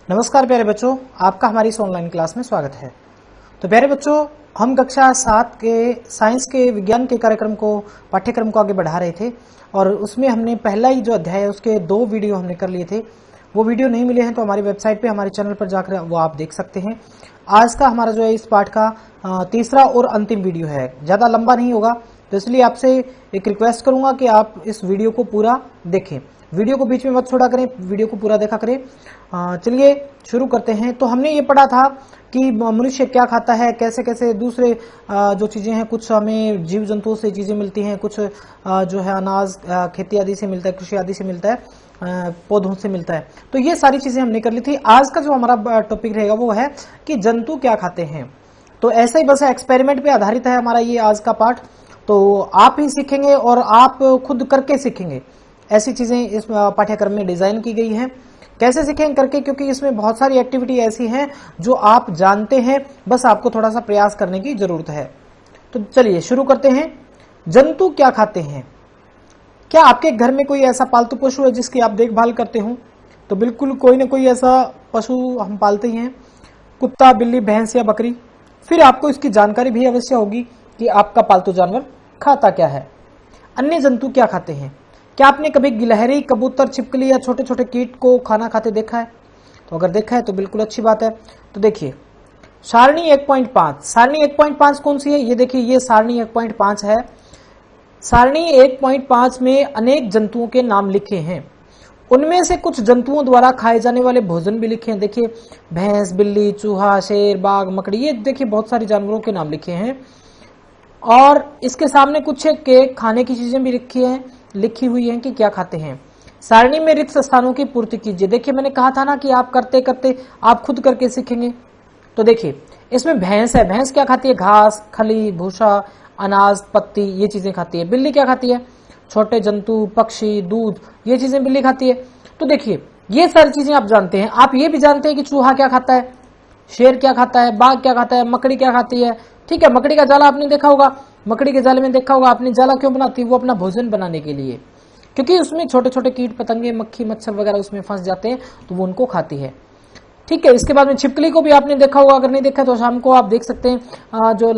नमस्कार प्यारे बच्चों, आपका हमारी इस ऑनलाइन क्लास में स्वागत है। तो प्यारे बच्चों, हम कक्षा 7 के साइंस के विज्ञान के पाठ्यक्रम को आगे बढ़ा रहे थे और उसमें हमने पहला ही जो अध्याय है उसके 2 वीडियो हमने कर लिए थे। वो वीडियो नहीं मिले हैं तो हमारी वेबसाइट पे, हमारे चैनल पर जाकर वो आप देख सकते हैं। आज का हमारा जो है इस पाठ का तीसरा और अंतिम वीडियो है, ज़्यादा लंबा नहीं होगा, तो इसलिए आपसे एक रिक्वेस्ट करूंगा कि आप इस वीडियो को पूरा देखें। वीडियो को बीच में मत छोड़ा करें, वीडियो को पूरा देखा करें। चलिए शुरू करते हैं। तो हमने ये पढ़ा था कि मनुष्य क्या खाता है, कैसे कैसे दूसरे जो चीजें हैं, कुछ हमें जीव जंतुओं से चीजें मिलती हैं, कुछ जो है अनाज खेती आदि से मिलता है, कृषि आदि से मिलता है, पौधों से मिलता है। तो ये सारी चीजें हमने कर ली थी। आज का जो हमारा टॉपिक रहेगा वो है कि जंतु क्या खाते हैं। तो ऐसा ही बस एक्सपेरिमेंट पे आधारित है हमारा ये आज का पाठ। तो आप ही सीखेंगे और आप खुद करके सीखेंगे। ऐसी चीजें इस पाठ्यक्रम में डिजाइन की गई हैं। कैसे सीखें करके, क्योंकि इसमें बहुत सारी एक्टिविटी ऐसी हैं जो आप जानते हैं, बस आपको थोड़ा सा प्रयास करने की जरूरत है। तो चलिए शुरू करते हैं। जंतु क्या खाते हैं? क्या आपके घर में कोई ऐसा पालतू पशु है जिसकी आप देखभाल करते हो? तो बिल्कुल कोई ना कोई ऐसा पशु हम पालते ही हैं, कुत्ता, बिल्ली, भैंस या बकरी। फिर आपको इसकी जानकारी भी अवश्य होगी कि आपका पालतू जानवर खाता क्या है। अन्य जंतु क्या खाते हैं? क्या आपने कभी गिलहरी, कबूतर, छिपकली या छोटे छोटे कीट को खाना खाते देखा है? तो अगर देखा है तो बिल्कुल अच्छी बात है। तो देखिए सारणी 1.5, सारणी 1.5 कौन सी है? ये देखिए, ये सारणी 1.5 है। सारणी 1.5 में अनेक जंतुओं के नाम लिखे हैं। उनमें से कुछ जंतुओं द्वारा खाए जाने वाले भोजन भी लिखे हैं। देखिए भैंस, बिल्ली, चूहा, शेर, बाघ, मकड़ी, ये देखिए बहुत सारे जानवरों के नाम लिखे हैं। और इसके सामने कुछ के खाने की चीजें भी लिखी हुई हैं कि क्या खाते हैं। सारणी में रिक्त स्थानों की पूर्ति कीजिए। देखिए मैंने कहा था ना कि आप करते करते आप खुद करके सीखेंगे। तो देखिए इसमें भैंस है। भैंस क्या खाती है? घास, खली, भूसा, अनाज, पत्ती, ये चीजें खाती है। बिल्ली क्या खाती है? छोटे जंतु, पक्षी, दूध, ये चीजें बिल्ली खाती है। तो देखिए ये सारी चीजें आप जानते हैं। आप ये भी जानते हैं कि चूहा क्या खाता है, शेर क्या खाता है, बाघ क्या खाता है, मकड़ी क्या खाती है। ठीक है, मकड़ी का जाला आपने देखा होगा। मकड़ी के जाले में देखा होगा आपने, जाला क्यों बनाती है? वो अपना भोजन बनाने के लिए, क्योंकि उसमें छोटे छोटे कीट पतंगे, मक्खी, मच्छर वगैरह उसमें फंस जाते हैं, तो वो उनको खाती है। ठीक है, इसके बाद में छिपकली को भी आपने देखा होगा। अगर नहीं देखा तो शाम को आप देख सकते हैं, जो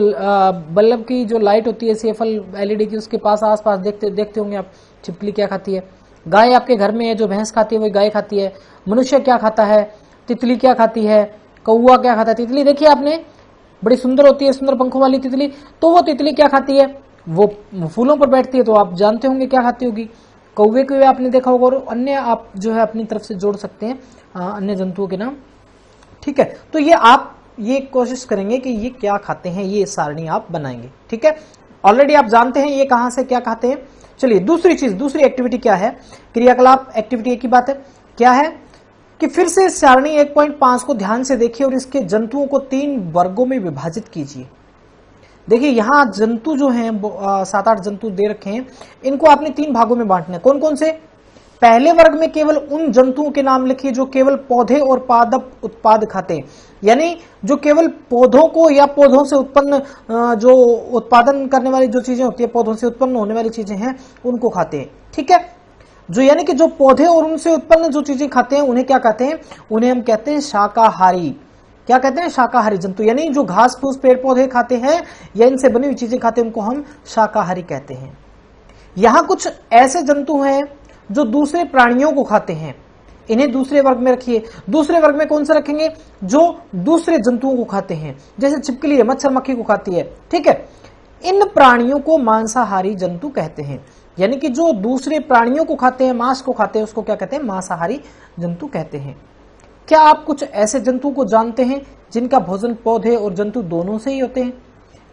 बल्ब की जो लाइट होती है CFL LED की, उसके पास आसपास देखते होंगे आप छिपकली क्या खाती है। गाय आपके घर में है, जो भैंस खाती है वही गाय खाती है। मनुष्य क्या खाता है? तितली क्या खाती है? कौवा क्या खाता है? तितली देखिए आपने, बड़ी सुंदर होती है, सुंदर पंखों वाली तितली। तो वो तितली क्या खाती है? वो फूलों पर बैठती है, तो आप जानते होंगे क्या खाती होगी। कौवे को आपने देखा होगा। और अन्य आप जो है अपनी तरफ से जोड़ सकते हैं अन्य जंतुओं के नाम। ठीक है, तो ये आप ये कोशिश करेंगे कि ये क्या खाते हैं, ये सारणी आप बनाएंगे। ठीक है, ऑलरेडी आप जानते हैं ये कहां से क्या खाते हैं। चलिए दूसरी एक्टिविटी क्या है? क्रियाकलाप एक्टिविटी एक ही बात है। क्या है कि फिर से सारणी 1.5 को ध्यान से देखिए और इसके जंतुओं को 3 वर्गों में विभाजित कीजिए। देखिए यहां जंतु जो हैं 7-8 जंतु दे रखे हैं, इनको आपने 3 भागों में बांटना है। कौन कौन से? पहले वर्ग में केवल उन जंतुओं के नाम लिखिए जो केवल पौधे और पादप उत्पाद खाते हैं, यानी जो केवल पौधों को या पौधों से उत्पन्न जो उत्पादन करने वाली जो चीजें होती है, पौधों से उत्पन्न होने वाली चीजें हैं, उनको खाते हैं। ठीक है, जो यानी कि जो पौधे और उनसे उत्पन्न जो चीजें खाते हैं उन्हें क्या कहते हैं? उन्हें हम कहते हैं शाकाहारी। क्या कहते हैं? शाकाहारी जंतु। यानी जो घास फूस, पेड़ पौधे खाते हैं या इनसे बनी हुई चीजें खाते हैं, उनको हम शाकाहारी कहते हैं। यहां कुछ ऐसे जंतु हैं जो दूसरे प्राणियों को खाते हैं, इन्हें दूसरे वर्ग में रखिए। दूसरे वर्ग में कौन से रखेंगे? जो दूसरे जंतुओं को खाते हैं, जैसे छिपकली है, मच्छर मक्खी को खाती है। ठीक है, इन प्राणियों को मांसाहारी जंतु कहते हैं। यानी कि जो दूसरे प्राणियों को खाते हैं, मांस को खाते हैं, उसको क्या कहते हैं? मांसाहारी जंतु कहते हैं। क्या आप कुछ ऐसे जंतु को जानते हैं जिनका भोजन पौधे और जंतु दोनों से ही होते हैं?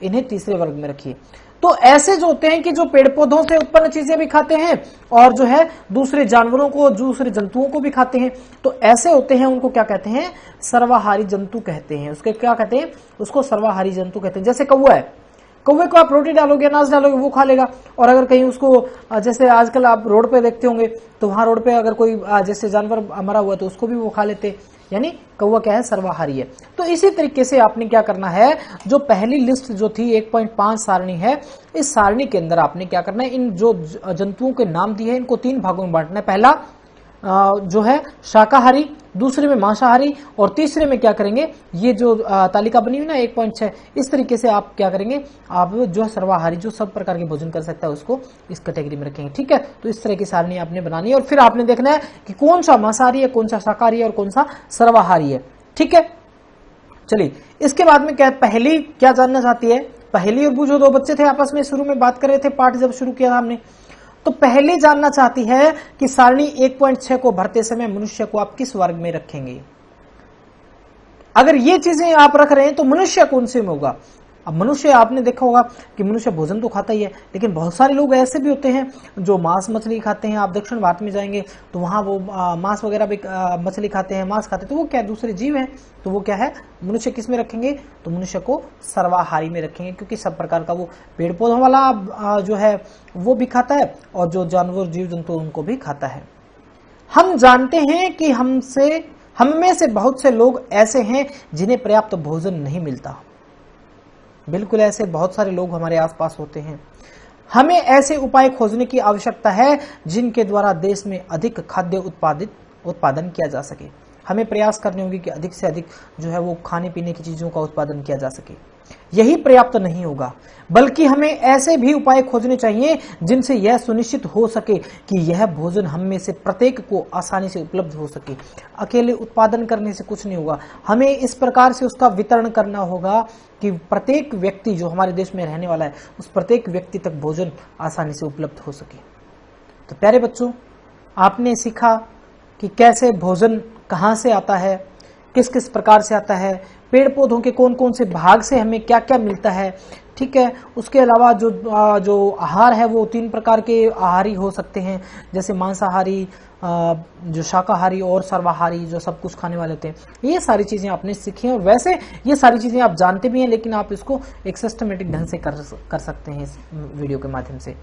इन्हें तीसरे वर्ग में रखिए। तो ऐसे जो होते हैं कि जो पेड़ पौधों से उत्पन्न चीजें भी खाते हैं और जो है दूसरे जानवरों को, दूसरे जंतुओं को भी खाते हैं, तो ऐसे होते हैं, उनको क्या कहते हैं? सर्वाहारी जंतु कहते हैं। उसके क्या कहते हैं? उसको सर्वाहारी जंतु कहते हैं। जैसे कौवा है, कौवे को आप रोटी डालोगे, अनाज डालोगे, वो खा लेगा। और अगर कहीं उसको जैसे आजकल आप रोड पे देखते होंगे, तो वहां रोड पे अगर कोई जैसे जानवर मरा हुआ तो उसको भी वो खा लेते। यानी कौवा क्या है? सर्वाहारी है। तो इसी तरीके से आपने क्या करना है, जो पहली लिस्ट जो थी 1.5 सारणी है, इस सारणी के अंदर आपने क्या करना है, इन जो जंतुओं के नाम दिए हैं इनको 3 भागों में बांटना है। पहला जो है शाकाहारी, दूसरे में मांसाहारी और तीसरे में क्या करेंगे, ये जो तालिका बनी हुई ना 1.6, इस तरीके से आप क्या करेंगे, आप जो है सर्वाहारी, जो सब प्रकार के भोजन कर सकता है उसको इस कैटेगरी में रखेंगे। ठीक है, तो इस तरह की सारणी आपने बनानी है और फिर आपने देखना है कि कौन सा मांसाहारी है, कौन सा शाकाहारी है और कौन सा सर्वाहारी है। ठीक है, चलिए इसके बाद में क्या पहेली क्या जानना चाहती है। पहेली और बूझो दो बच्चे थे आपस में, शुरू में बात कर रहे थे, पाठ जब शुरू किया था हमने, तो पहले जानना चाहती है कि सारणी 1.6 को भरते समय मनुष्य को आप किस वर्ग में रखेंगे। अगर ये चीजें आप रख रहे हैं तो मनुष्य कौन से में होगा। अब मनुष्य आपने देखा होगा कि मनुष्य भोजन तो खाता ही है, लेकिन बहुत सारे लोग ऐसे भी होते हैं जो मांस मछली खाते हैं। आप दक्षिण भारत में जाएंगे तो वहां वो मांस वगैरह भी मछली खाते हैं, मांस खाते हैं, तो वो क्या दूसरे जीव हैं, तो वो क्या है, मनुष्य किस में रखेंगे, तो मनुष्य को सर्वाहारी में रखेंगे, क्योंकि सब प्रकार का वो पेड़ पौधों वाला जो है वो भी खाता है और जो जानवर जीव जंतु उनको भी खाता है। हम जानते हैं कि हम में से बहुत से लोग ऐसे हैं जिन्हें पर्याप्त भोजन नहीं मिलता। बिल्कुल ऐसे बहुत सारे लोग हमारे आसपास होते हैं। हमें ऐसे उपाय खोजने की आवश्यकता है जिनके द्वारा देश में अधिक खाद्य उत्पादन किया जा सके। हमें प्रयास करने होंगे कि अधिक से अधिक जो है वो खाने पीने की चीजों का उत्पादन किया जा सके। यही पर्याप्त नहीं होगा, बल्कि हमें ऐसे भी उपाय खोजने चाहिए जिनसे यह सुनिश्चित हो सके कि यह भोजन हम में से प्रत्येक को आसानी से उपलब्ध हो सके। अकेले उत्पादन करने से कुछ नहीं होगा, हमें इस प्रकार से उसका वितरण करना होगा कि प्रत्येक व्यक्ति जो हमारे देश में रहने वाला है उस प्रत्येक व्यक्ति तक भोजन आसानी से उपलब्ध हो सके। तो प्यारे बच्चों, आपने सीखा कि कैसे भोजन कहाँ से आता है, किस किस प्रकार से आता है, पेड़ पौधों के कौन कौन से भाग से हमें क्या क्या मिलता है। ठीक है, उसके अलावा जो आहार है वो 3 प्रकार के आहारी हो सकते हैं, जैसे मांसाहारी, जो शाकाहारी और सर्वाहारी, जो सब कुछ खाने वाले होते हैं। ये सारी चीजें आपने सीखी हैं और वैसे ये सारी चीजें आप जानते भी हैं, लेकिन आप इसको एक सिस्टमेटिक ढंग से कर सकते हैं इस वीडियो के माध्यम से।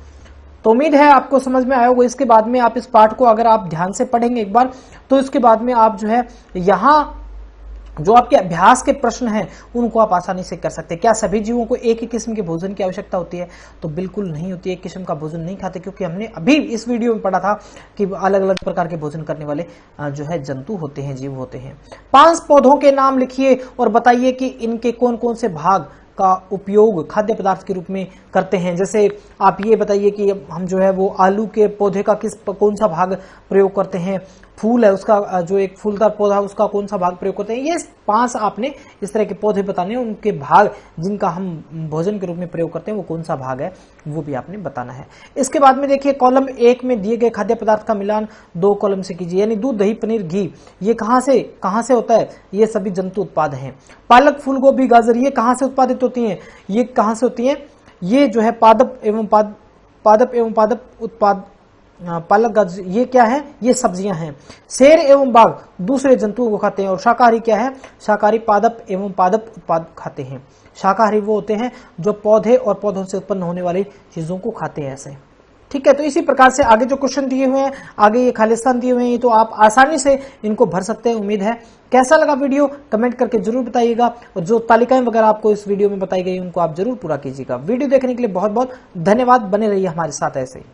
तो उम्मीद है आपको समझ में आया होगा। इसके बाद में आप इस पाठ को अगर आप ध्यान से पढ़ेंगे एक बार, तो इसके बाद में आप जो है यहाँ जो आपके अभ्यास के प्रश्न हैं उनको आप आसानी से कर सकते हैं। क्या सभी जीवों को एक ही किस्म के भोजन की आवश्यकता होती है, तो बिल्कुल नहीं होती है। एक किस्म का भोजन नहीं खाते, क्योंकि हमने अभी इस वीडियो में पढ़ा था कि अलग अलग प्रकार के भोजन करने वाले जो है जंतु होते हैं, जीव होते हैं। 5 पौधों के नाम लिखिए और बताइए कि इनके कौन कौन से भाग का उपयोग खाद्य पदार्थ के रूप में करते हैं। जैसे आप ये बताइए कि हम जो है वो आलू के पौधे का कौन सा भाग प्रयोग करते हैं, फूल है उसका, जो एक फूलदार पौधा उसका कौन सा भाग प्रयोग करते हैं। ये 5 आपने इस तरह के पौधे बताने, उनके भाग जिनका हम भोजन के रूप में प्रयोग करते हैं वो कौन सा भाग है वो भी आपने बताना है। इसके बाद में देखिए कॉलम 1 में दिए गए खाद्य पदार्थ का मिलान 2 कॉलम से कीजिए, यानी दूध, दही, पनीर, घी, ये कहां से होता है, ये सभी जंतु उत्पाद हैं। पालक, फूल गोभी, गाजर, ये कहां से उत्पादित होती हैं, ये कहां से होती हैं, ये जो है पादप एवं पादप उत्पाद, पालक, गाजर, ये क्या है, ये सब्जियां हैं। शेर एवं बाघ दूसरे जंतुओं को खाते हैं। और शाकाहारी क्या है, शाकाहारी पादप एवं पादप उत्पाद खाते हैं। शाकाहारी वो होते हैं जो पौधे और पौधों से उत्पन्न होने वाली चीजों को खाते हैं ऐसे। ठीक है, तो इसी प्रकार से आगे जो क्वेश्चन दिए हुए हैं, आगे ये खालिस्तान दिए हुए हैं, तो आप आसानी से इनको भर सकते हैं। उम्मीद है कैसा लगा वीडियो कमेंट करके जरूर बताइएगा, और जो तालिकाएं वगैरह आपको इस वीडियो में बताई गई उनको आप जरूर पूरा कीजिएगा। वीडियो देखने के लिए बहुत बहुत धन्यवाद, बने रहिए हमारे साथ ऐसे ही।